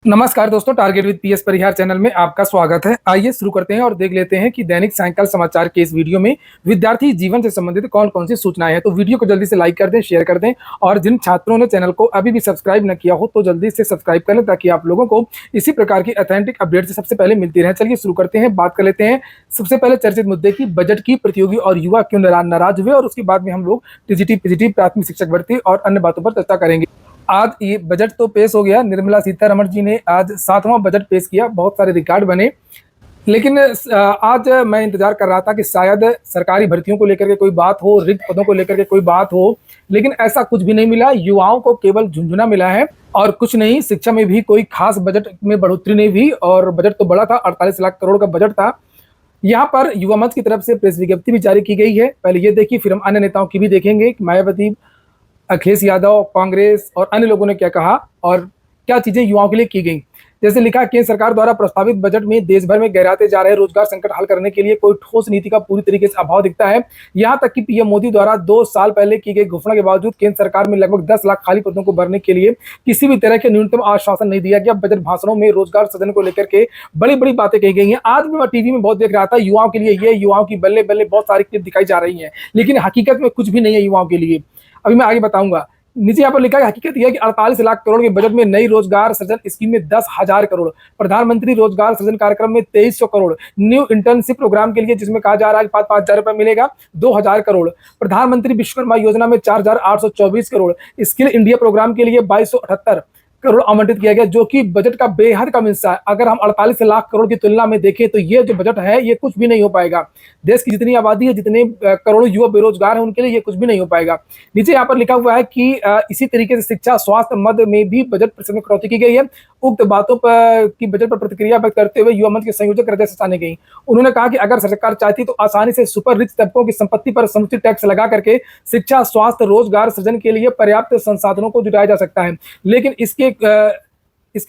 नमस्कार दोस्तों, target with PS Parihar channel में आपका स्वागत है। आइए शुरू करते हैं और देख लेते हैं कि दैनिक सायंकाल समाचार के इस वीडियो में विद्यार्थी जीवन से संबंधित कौन कौन सी सूचनाएं हैं। तो वीडियो को जल्दी से लाइक कर दें, शेयर कर दें और जिन छात्रों ने चैनल को अभी भी सब्सक्राइब न किया हो तो जल्दी से सब्सक्राइब कर लें ताकि आप लोगों को इसी प्रकार की ऑथेंटिक अपडेट से सबसे पहले मिलती रहे। चलिए शुरू करते हैं, बात कर लेते हैं सबसे पहले चर्चित मुद्दे की, बजट की प्रतियोगी और युवा क्यों नाराज हुए, और उसके बाद में हम लोग टीजीटी पीजीटी प्राथमिक शिक्षक भर्ती और अन्य बातों पर चर्चा करेंगे। आज ये बजट तो पेश हो गया। निर्मला सीतारमण जी ने आज 7वां बजट पेश किया, बहुत सारे रिकॉर्ड बने। लेकिन आज मैं इंतजार कर रहा था कि शायद सरकारी भर्तियों को लेकर के कोई बात हो, रिक्त पदों को लेकर के कोई बात हो, लेकिन ऐसा कुछ भी नहीं मिला। युवाओं को केवल झुंझुना मिला है और कुछ नहीं। शिक्षा में भी कोई खास बजट में बढ़ोतरी नहीं हुई और बजट तो बड़ा था, 48 लाख करोड़ का बजट था। यहाँ पर युवा मंच की तरफ से प्रेस विज्ञप्ति भी जारी की गई है। पहले ये देखिए, फिर हम अन्य नेताओं की भी देखेंगे कि मायावती, अखिलेश यादव, कांग्रेस और अन्य लोगों ने क्या कहा और क्या चीजें युवाओं के लिए की गई। जैसे लिखा, केंद्र सरकार द्वारा प्रस्तावित बजट में देश भर में गहराते जा रहे रोजगार संकट हल करने के लिए कोई ठोस नीति का पूरी तरीके से अभाव दिखता है। यहां तक कि पीएम मोदी द्वारा 2 साल पहले की गई घोषणा के बावजूद केंद्र सरकार में लगभग 10 लाख खाली पदों को भरने के लिए किसी भी तरह के न्यूनतम आश्वासन नहीं दिया गया। बजट भाषणों में रोजगार सृजन को लेकर के बड़ी बड़ी बातें कही गई हैं। आज भी मैं टीवी में बहुत देख रहा था, युवाओं के लिए ये, युवाओं की बल्ले बल्ले बहुत सारी क्लिप दिखाई जा रही है, लेकिन हकीकत में कुछ भी नहीं है युवाओं के लिए। अभी मैं आगे बताऊंगा। नीचे यहाँ पर लिखा है, हकीकत यह है कि 48 लाख करोड़ के बजट में नई रोजगार सृजन स्कीम में 10,000 करोड़, प्रधानमंत्री रोजगार सृजन कार्यक्रम में 2300 करोड़, न्यू इंटर्नशिप प्रोग्राम के लिए जिसमें कहा जा रहा है 5,000 रुपए मिलेगा 2,000 करोड़, प्रधानमंत्री विश्वकर्मा योजना में 4,824 करोड़, स्किल इंडिया प्रोग्राम के लिए 2278 करोड़ आवंटित किया गया, जो कि बजट का बेहद कम हिस्सा है। अगर हम 48 लाख करोड़ की तुलना में देखें तो ये जो बजट है ये कुछ भी नहीं हो पाएगा। देश की जितनी आबादी है, जितने करोड़ों युवा बेरोजगार हैं, उनके लिए ये कुछ भी नहीं हो पाएगा। नीचे यहाँ पर लिखा हुआ है कि इसी तरीके से शिक्षा, स्वास्थ्य, मद में भी बजट में कटौती की गई है। उक्त बातों पर की बजट पर प्रतिक्रिया व्यक्त करते हुए युवा मंच के संयोजक हृदय ससाने गई। उन्होंने कहा कि अगर सरकार चाहती तो आसानी से सुपर रिच तबकों की संपत्ति पर समुचित टैक्स लगा करके शिक्षा, स्वास्थ्य, रोजगार सृजन के लिए पर्याप्त संसाधनों को जुटाया जा सकता है, लेकिन इसके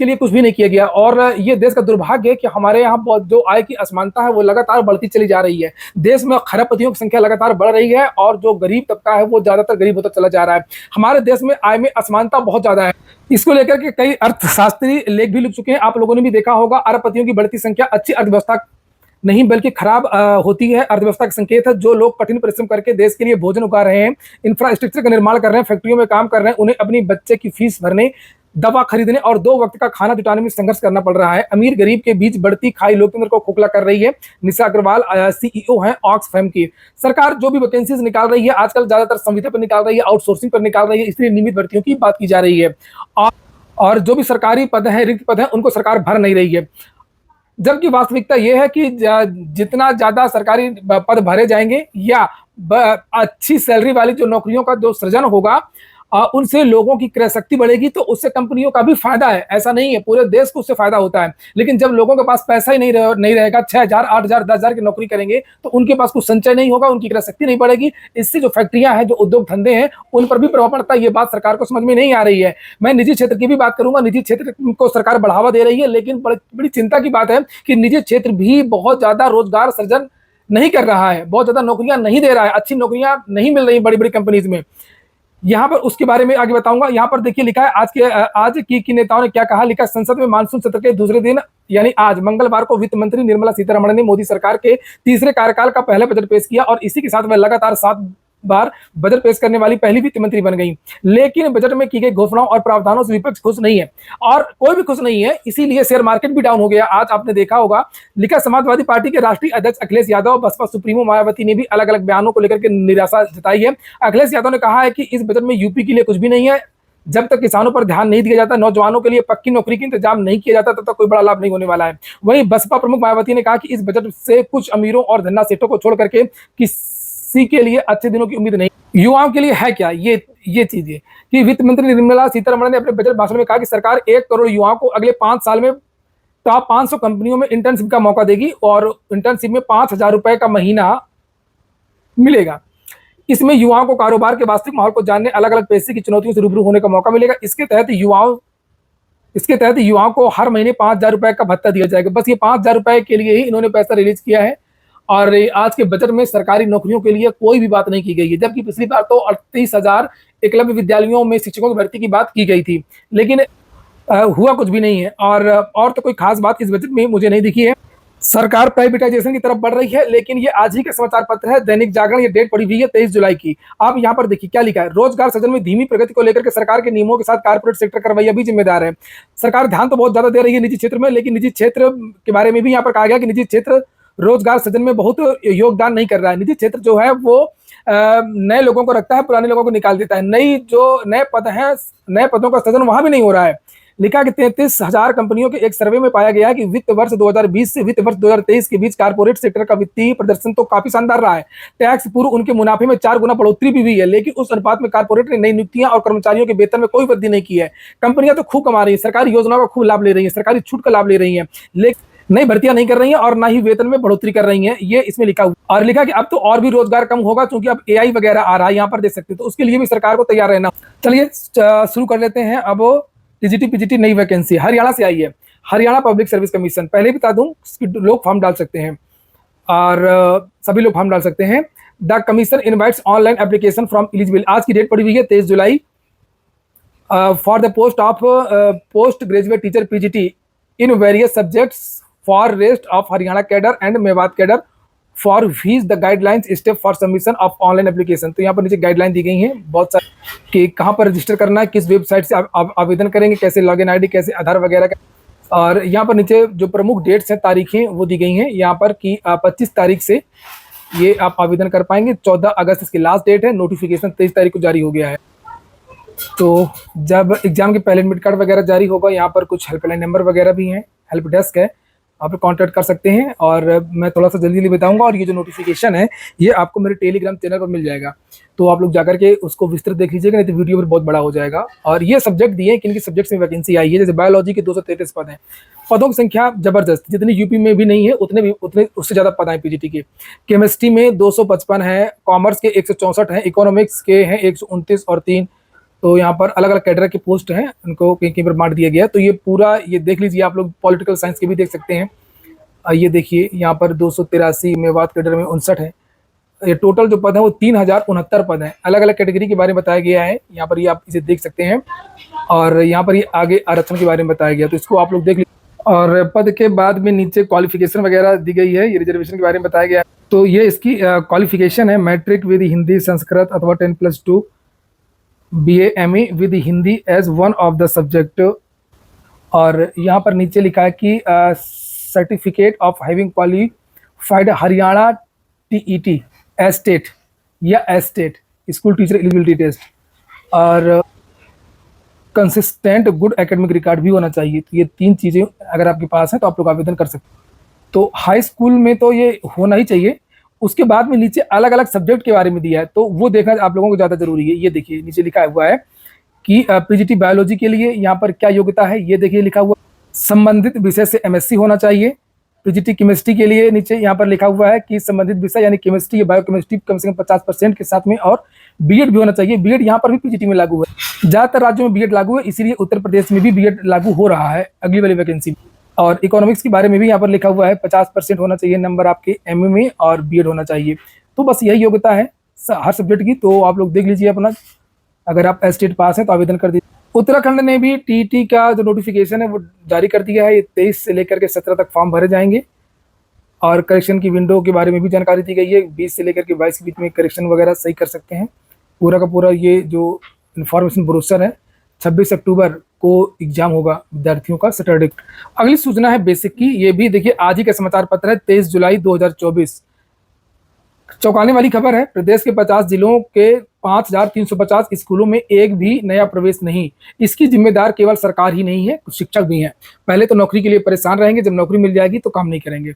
लिए कुछ भी नहीं किया गया। और ये देश का दुर्भाग्य है कि हमारे यहाँ जो आय की असमानता है वो लगातार बढ़ती चली जा रही है। देश में खरबपतियों की संख्या लगातार बढ़ रही है और जो गरीब तबका है वो ज्यादातर गरीब होता चला जा रहा है। हमारे देश में आय में असमानता बहुत ज्यादा है। इसको लेकर के कई अर्थशास्त्री लेख भी लिख चुके हैं। आप लोगों ने भी देखा होगा, अरबपतियों की बढ़ती संख्या अच्छी अर्थव्यवस्था नहीं बल्कि खराब होती है अर्थव्यवस्था का संकेत है। जो लोग कठिन परिश्रम करके देश के लिए भोजन उगा रहे हैं, इंफ्रास्ट्रक्चर का निर्माण कर रहे हैं, फैक्ट्रियों में काम कर रहे हैं, उन्हें अपनी बच्चे की फीस भरने, दवा खरीदने और 2 वक्त का खाना जुटाने में संघर्ष करना पड़ रहा है। अमीर गरीब के बीच बढ़ती खाई लोकतंत्र को खोखला कर रही है। निशा अग्रवाल सीईओ हैं ऑक्सफैम की। सरकार जो भी वैकेंसीज निकाल रही है आजकल ज्यादातर संविदा पर निकाल रही है, आउटसोर्सिंग पर निकाल रही है, इसलिए नियमित भर्तियों की बात की जा रही है। और जो भी सरकारी पद हैं, रिक्त पद हैं, उनको सरकार भर नहीं रही है। जबकि वास्तविकता यह है कि जितना ज्यादा सरकारी पद भरे जाएंगे या अच्छी सैलरी वाली जो नौकरियों का जो सृजन होगा, उनसे लोगों की क्रय शक्ति बढ़ेगी, तो उससे कंपनियों का भी फायदा है। ऐसा नहीं है, पूरे देश को उससे फायदा होता है। लेकिन जब लोगों के पास पैसा ही नहीं रहेगा, 6,000, 8,000, 10,000 की नौकरी करेंगे तो उनके पास कुछ संचय नहीं होगा, उनकी क्रय शक्ति नहीं बढ़ेगी। इससे जो फैक्ट्रियां हैं, जो उद्योग धंधे हैं, उन पर भी प्रभाव पड़ता है। ये बात सरकार को समझ में नहीं आ रही है। मैं निजी क्षेत्र की भी बात करूंगा। निजी क्षेत्र को सरकार बढ़ावा दे रही है, लेकिन बड़ी चिंता की बात है कि निजी क्षेत्र भी बहुत ज्यादा रोजगार सृजन नहीं कर रहा है, बहुत ज्यादा नौकरियां नहीं दे रहा है, अच्छी नौकरियां नहीं मिल रही बड़ी बड़ी कंपनीज में। यहाँ पर उसके बारे में आगे बताऊंगा। यहाँ पर देखिए लिखा है, आज की नेताओं ने क्या कहा। लिखा, संसद में मानसून सत्र के दूसरे दिन यानी आज मंगलवार को वित्त मंत्री निर्मला सीतारमण ने मोदी सरकार के तीसरे कार्यकाल का पहला बजट पेश किया और इसी के साथ वह लगातार 7 बार बजट पेश करने वाली पहली वित्त मंत्री बन गई। लेकिन बजट में की गई घोषणाओं और प्रावधानों से विपक्ष खुश नहीं है और कोई भी खुश नहीं है, इसीलिए शेयर मार्केट भी डाउन हो गया। आज आपने देखा होगा। लिखा, समाजवादी पार्टी के राष्ट्रीय अध्यक्ष अखिलेश यादव, बसपा सुप्रीमो मायावती ने भी अलग अलग बयानों को लेकर के निराशा जताई है। अखिलेश यादव ने कहा है कि इस बजट में यूपी के लिए कुछ भी नहीं है। जब तक किसानों पर ध्यान नहीं दिया जाता, नौजवानों के लिए पक्की नौकरी का इंतजाम नहीं किया जाता, तब तक कोई बड़ा लाभ नहीं होने वाला है। वहीं बसपा प्रमुख मायावती ने कहा कि इस बजट से कुछ अमीरों और धन्ना सेठों को छोड़ करके किसी के लिए अच्छे दिनों की उम्मीद नहीं। युवाओं के लिए है क्या ये चीजें कि वित्त मंत्री निर्मला सीतारमण ने अपने बजट भाषण में कहा कि सरकार 1 करोड़ युवाओं को अगले 5 साल में टॉप 500 कंपनियों में इंटर्नशिप का मौका देगी और इंटर्नशिप में 5,000 रुपए का महीना मिलेगा। इसमें युवाओं को कारोबार के वास्तविक माहौल को जानने, अलग अलग पेशे की चुनौतियों से रूबरू होने का मौका मिलेगा। इसके तहत युवाओं को हर महीने 5,000 रुपए का भत्ता दिया जाएगा। बस ये 5,000 रुपए के लिए ही इन्होंने पैसा रिलीज किया है और आज के बजट में सरकारी नौकरियों के लिए कोई भी बात नहीं की गई है। जबकि पिछली बार तो 38,000 एकलव्य विद्यालयों में शिक्षकों की भर्ती की बात की गई थी। लेकिन हुआ कुछ भी नहीं है। और तो कोई खास बात इस बजट में मुझे नहीं दिखी है। सरकार प्राइवेटाइजेशन की तरफ बढ़ रही है, लेकिन ये आज ही का समाचार पत्र है, दैनिक जागरण, ये डेट पड़ी हुई है 23 जुलाई की। आप यहाँ पर देखिए क्या लिखा है, रोजगार सृजन में धीमी प्रगति को लेकर के सरकार के नियमों के साथ कारपोरेट सेक्टर का रवैया भी जिम्मेदार है। सरकार ध्यान तो बहुत ज्यादा दे रही है निजी क्षेत्र में, लेकिन निजी क्षेत्र के बारे में भी यहाँ पर कहा गया कि निजी क्षेत्र रोजगार सृजन में बहुत योगदान नहीं कर रहा है। निजी क्षेत्र जो है वो नए लोगों को रखता है, पुराने लोगों को निकाल देता है। नई जो नए पद हैं, नए पदों का सृजन वहां भी नहीं हो रहा है। लिखा कि 33,000 कंपनियों के एक सर्वे में पाया गया कि वित्त वर्ष 2020 से वित्त वर्ष 2023 के बीच कारपोरेट सेक्टर का वित्तीय प्रदर्शन तो काफी शानदार रहा है। टैक्स पूर्व उनके मुनाफे में 4 गुना बढ़ोतरी भी हुई है, लेकिन उस अनुपात में कारपोरेट ने नई नियुक्तियां और कर्मचारियों के वेतन में कोई वृद्धि नहीं की है। कंपनियां तो खूब कमा रही है, सरकारी योजनाओं का खूब लाभ ले रही है, सरकारी छूट का लाभ ले रही है, लेकिन नई भर्तियां नहीं कर रही हैं और ना ही वेतन में बढ़ोतरी कर रही हैं। ये इसमें लिखा हुआ और लिखा कि अब तो और भी रोजगार कम होगा, क्योंकि अब एआई वगैरह आ रहा है, यहाँ पर देख सकते हैं, तो उसके लिए भी सरकार को तैयार रहना। चलिए शुरू कर लेते हैं। अब टीजीटी पीजीटी नई वैकेंसी हरियाणा से आई है, हरियाणा पब्लिक सर्विस कमीशन। पहले बता दूं, लोग फॉर्म डाल सकते हैं और सभी लोग फॉर्म डाल सकते हैं। The commission invites online application from eligible. आज की डेट पड़ी हुई है 23 जुलाई। For the post of post graduate teacher PGT in various subjects for rest of Haryana cadre and Mewat cadre for which the guidelines step for submission of online application. तो यहाँ पर नीचे गाइडलाइन दी गई हैं बहुत सारी कि कहाँ पर रजिस्टर करना है, किस वेबसाइट से आप आवेदन करेंगे, कैसे लॉगिन आईडी, कैसे आधार वगैरह का। और यहाँ पर नीचे जो प्रमुख डेट्स हैं, तारीखें वो दी गई हैं यहाँ पर कि 25 तारीख से ये आप आवेदन कर पाएंगे। 14 अगस्त इसकी लास्ट डेट है। नोटिफिकेशन 23 तारीख को जारी हो गया है। तो जब एग्जाम के पहले एडमिट कार्ड वगैरह जारी होगा, यहाँ पर कुछ हेल्पलाइन नंबर वगैरह भी हैं, हेल्प डेस्क है, आप कांटेक्ट कर सकते हैं। और मैं थोड़ा सा जल्दी बताऊंगा, और ये जो नोटिफिकेशन है ये आपको मेरे टेलीग्राम चैनल पर मिल जाएगा, तो आप लोग जाकर के उसको विस्तृत देख लीजिएगा, नहीं तो वीडियो पर बहुत बड़ा हो जाएगा। और ये सब्जेक्ट दिए कि इनकी सब्जेक्ट्स में वैकेंसी आई है। जैसे बायोलॉजी के 233 पद हैं, पदों की संख्या जबरदस्त, जितनी यूपी में भी नहीं है उतने उससे ज़्यादा पद हैं पीजीटी के। केमिस्ट्री में 255 है, कॉमर्स के 164 हैं, इकोनॉमिक्स के हैं 129 और 3। तो यहाँ पर अलग अलग कैडर के पोस्ट हैं, उनको कहीं कहीं पर बांट दिया गया है। तो ये पूरा ये देख लीजिए आप लोग, पॉलिटिकल साइंस के भी देख सकते हैं। ये देखिए यहाँ पर 283, मेवात कैडर में 59 है। ये टोटल जो पद है वो 3069 पद हैं। अलग अलग कैटेगरी के बारे में बताया गया है यहाँ पर, ये आप इसे देख सकते हैं। और यहाँ पर ये आगे आरक्षण के बारे में बताया गया, तो इसको आप लोग देख लीजिए। और पद के बाद में नीचे क्वालिफिकेशन वगैरह दी गई है, ये रिजर्वेशन के बारे में बताया गया है। तो ये इसकी क्वालिफिकेशन है, मैट्रिक विद हिंदी संस्कृत अथवा 10+2, BA ME with Hindi as one of the subject. और यहाँ पर नीचे लिखा है कि certificate of having qualified Haryana TET STET या STET school teacher eligibility test, और कंसिस्टेंट गुड एकेडमिक रिकॉर्ड भी होना चाहिए। तो ये 3 चीज़ें अगर आपके पास है तो आप लोग आवेदन कर सकते हैं। तो हाई स्कूल में तो ये होना ही चाहिए। उसके बाद में नीचे अलग अलग सब्जेक्ट के बारे में दिया है, तो वो देखना आप लोगों को ज़्यादा जरूरी है। ये देखिए नीचे लिखा हुआ है कि पीजीटी बायोलॉजी के लिए यहाँ पर क्या योग्यता है, ये देखिए लिखा हुआ, संबंधित विषय से MSc होना चाहिए। पीजीटी केमिस्ट्री के लिए नीचे यहाँ पर लिखा हुआ है कि संबंधित विषय यानी केमिस्ट्री या बायोकेमिस्ट्री कम से कम 50% के साथ में, और बीएड भी होना चाहिए। बीएड यहाँ पर भी पीजीटी में लागू है, ज़्यादातर राज्यों में बीएड लागू है, इसीलिए उत्तर प्रदेश में भी बीएड लागू हो रहा है अगली वाली वैकेंसी। और इकोनॉमिक्स के बारे में भी यहाँ पर लिखा हुआ है 50% होना चाहिए नंबर आपके MA में, और बीएड होना चाहिए। तो बस यही योग्यता है हर सब्जेक्ट की। तो आप लोग देख लीजिए अपना, अगर आप एस्टेट पास हैं तो आवेदन कर दीजिए। उत्तराखंड ने भी TET का जो नोटिफिकेशन है वो जारी कर दिया है। ये 23 से लेकर के 17 तक फॉर्म भरे जाएंगे। और करेक्शन की विंडो के बारे में भी जानकारी दी गई है, 20 से लेकर के 22 के बीच में करेक्शन वगैरह सही कर सकते हैं। पूरा का पूरा ये जो इन्फॉर्मेशन ब्रोशर है, 26 अक्टूबर को एग्जाम होगा विद्यार्थियों का, सैटरडे। अगली सूचना है बेसिक की, ये भी देखिए आज ही का समाचार पत्र है 23 जुलाई 2024। चौंकाने वाली खबर है, प्रदेश के 50 जिलों के 5350 स्कूलों में एक भी नया प्रवेश नहीं। इसकी जिम्मेदार केवल सरकार ही नहीं है, कुछ शिक्षक भी हैं। पहले तो नौकरी के लिए परेशान रहेंगे, जब नौकरी मिल जाएगी तो काम नहीं करेंगे।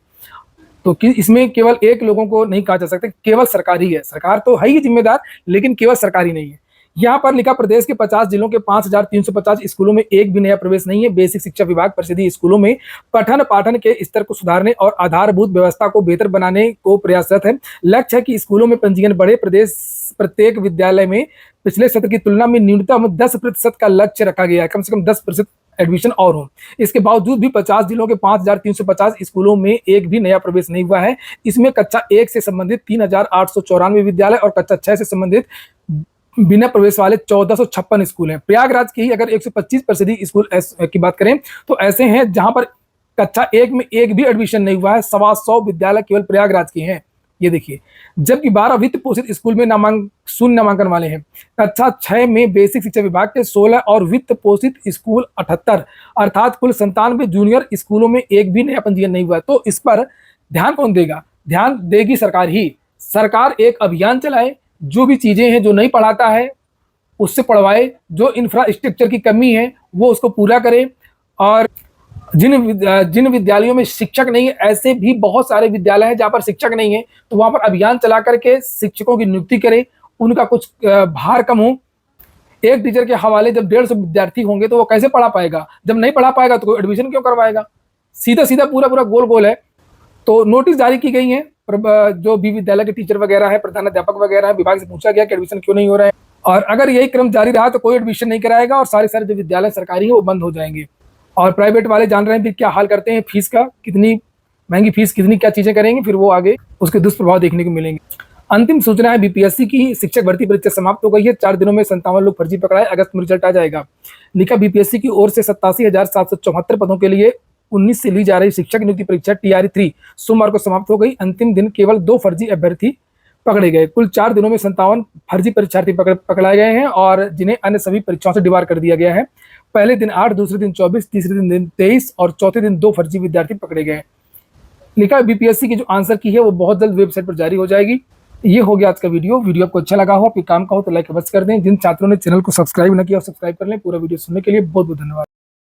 तो इसमें केवल एक लोगों को नहीं कहा जा सकता, केवल सरकार ही है। सरकार तो है ही जिम्मेदार, लेकिन केवल सरकार ही नहीं है। यहाँ पर लिखा, प्रदेश के 50 जिलों के 5350 स्कूलों में एक भी नया प्रवेश नहीं है। बेसिक शिक्षा विभाग परिषदीय स्कूलों में पठन पाठन के स्तर को सुधारने और आधारभूत व्यवस्था को बेहतर बनाने को प्रयासरत है। लक्ष्य है कि स्कूलों में पंजीयन बढ़े। प्रत्येक विद्यालय में पिछले सत्र की तुलना में न्यूनतम 10% का लक्ष्य रखा गया है, कम से कम 10% एडमिशन और हो। इसके बावजूद भी 50 जिलों के 5350 स्कूलों में एक भी नया प्रवेश नहीं हुआ है। इसमें कक्षा 1 से संबंधित 3894 विद्यालय और कक्षा 6 से संबंधित बिना प्रवेश वाले 1456 स्कूल हैं। प्रयागराज की ही अगर 125% स्कूल की बात करें तो ऐसे हैं जहां पर कक्षा 1 में एक भी एडमिशन नहीं हुआ है। 125 विद्यालय केवल प्रयागराज के हैं, ये देखिए। जबकि 12 वित्त पोषित स्कूल में शून्य नामांकन वाले हैं। कक्षा 6 में बेसिक शिक्षा विभाग के 16 और वित्त पोषित स्कूल 78, अर्थात कुल 97 जूनियर स्कूलों में एक भी नया पंजीयन नहीं हुआ। तो इस पर ध्यान कौन देगा? ध्यान देगी सरकार ही। सरकार एक अभियान चलाए, जो भी चीजें हैं जो नहीं पढ़ाता है उससे पढ़वाए, जो इंफ्रास्ट्रक्चर की कमी है वो उसको पूरा करे। और जिन विद्यालयों में शिक्षक नहीं है, ऐसे भी बहुत सारे विद्यालय हैं जहाँ पर शिक्षक नहीं है, तो वहाँ पर अभियान चला करके शिक्षकों की नियुक्ति करे, उनका कुछ भार कम हो। एक टीचर के हवाले जब 150 विद्यार्थी होंगे तो वो कैसे पढ़ा पाएगा? जब नहीं पढ़ा पाएगा तो कोई एडमिशन क्यों करवाएगा? सीधा सीधा पूरा पूरा गोल गोल है। तो नोटिस जारी की गई है, जो भी विद्यालय के टीचर वगैरह है, प्रधानाध्यापक वगैरह है, विभाग से पूछा गया कि एडमिशन क्यों नहीं हो रहा है, और अगर यही क्रम जारी रहा तो कोई एडमिशन नहीं कराएगा और सारे जो विद्यालय सरकारी है वो बंद हो जाएंगे। और प्राइवेट वाले जान रहे हैं फिर क्या हाल करते हैं फीस का, कितनी महंगी फीस, कितनी क्या चीजें करेंगे, फिर वो आगे उसके दुष्प्रभाव देखने को मिलेंगे। अंतिम सूचना है, बीपीएससी की शिक्षक भर्ती परीक्षा समाप्त हो गई है। 4 दिनों में 57 लोग फर्जी पकड़ाए, अगस्त में रिजल्ट आ जाएगा। लिखा, बीपीएससी की ओर से 87,774 पदों के लिए 19 से ली जा रही शिक्षक नियुक्ति परीक्षा TR3 सोमवार को समाप्त हो गई। अंतिम दिन केवल 2 फर्जी अभ्यर्थी पकड़े गए। कुल 4 दिनों में 57 फर्जी परीक्षार्थी पकड़ाए गए हैं और जिन्हें अन्य सभी परीक्षाओं से डिबार कर दिया गया है। पहले दिन 8, दूसरे दिन 24, तीसरे दिन 23 और चौथे दिन 2 फर्जी विद्यार्थी पकड़े गए। लिखा, बीपीएससी की जो आंसर की है वो बहुत जल्द वेबसाइट पर जारी हो जाएगी। ये हो गया आज का वीडियो आपको अच्छा लगा हो, आपके काम का हो तो लाइक अवश्य कर दें। जिन छात्रों ने चैनल को सब्सक्राइब न किया, सब्सक्राइब कर लें। पूरा वीडियो सुनने के लिए बहुत बहुत धन्यवाद।